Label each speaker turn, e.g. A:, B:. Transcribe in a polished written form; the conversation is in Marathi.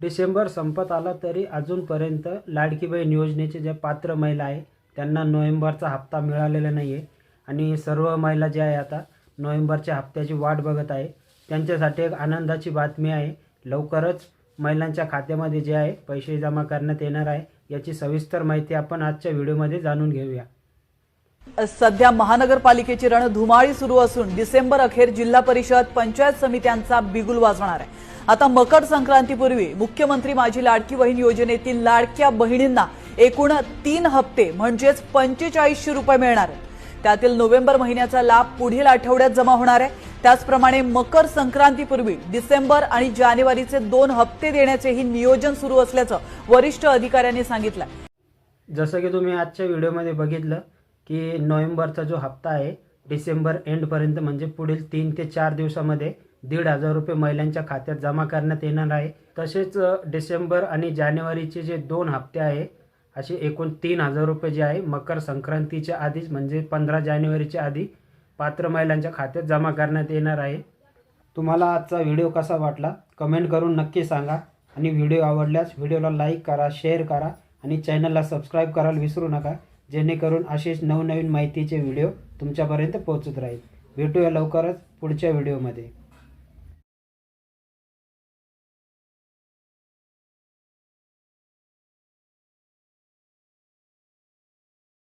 A: डिसेंबर संपत आला तरी अजूनपर्यंत लाडकी बहीण योजनेचे जे पात्र महिला आहे त्यांना नोव्हेंबरचा हप्ता मिळालेला नाही आहे आणि सर्व महिला ज्या आहे आता नोव्हेंबरच्या हप्त्याची वाट बघत आहे. त्यांच्यासाठी एक आनंदाची बातमी आहे. लवकरच महिलांच्या खात्यामध्ये जे आहे पैसे जमा करण्यात येणार आहे. याची सविस्तर माहिती आपण आजच्या व्हिडिओमध्ये जाणून घेऊया.
B: सध्या महानगरपालिकेची रणधुमाळी सुरू असून डिसेंबर अखेर जिल्हा परिषद पंचायत समित्यांचा बिगुल वाजणार आहे. आता मकर संक्रांतीपूर्वी मुख्यमंत्री माझी लाडकी बहीण योजनेतील लाडक्या बहिणींना एकूण 3 हप्ते म्हणजेच 4500 रुपये मिळणार आहेत. त्यातील नोव्हेंबर महिन्याचा लाभ पुढील आठवड्यात जमा होणार आहे. त्याचप्रमाणे मकर संक्रांतीपूर्वी डिसेंबर आणि जानेवारीचे 2 हप्ते देण्याचेही नियोजन सुरू असल्याचं वरिष्ठ अधिकाऱ्यांनी सांगितलं.
A: जसं की तुम्ही आजच्या व्हिडिओमध्ये बघितलं की नोव्हेंबरचा जो हप्ता आहे डिसेंबर एंडपर्यंत म्हणजे पुढील 3 ते 4 दिवसामध्ये 1,500 रुपये महिलांच्या खात्यात जमा करण्यात येणार आहे. तसेच डिसेंबर आणि जानेवारीचे जे 2 हप्ते आहे असे एकूण 3,000 रुपये जे आहे मकर संक्रांतीच्या आधीच म्हणजे 15 जानेवारीच्या आधी पात्र महिलांच्या खात्यात जमा करण्यात येणार आहे. तुम्हाला आजचा व्हिडिओ कसा वाटला कमेंट करून नक्की सांगा आणि व्हिडिओ आवडल्यास व्हिडिओला लाईक करा, शेअर करा आणि चॅनलला सबस्क्राईब करायला विसरू नका, जेणेकरून असेच नवनवीन माहितीचे व्हिडिओ तुमच्यापर्यंत पोहोचत राहील. भेटूया लवकरच पुढच्या व्हिडिओमध्ये.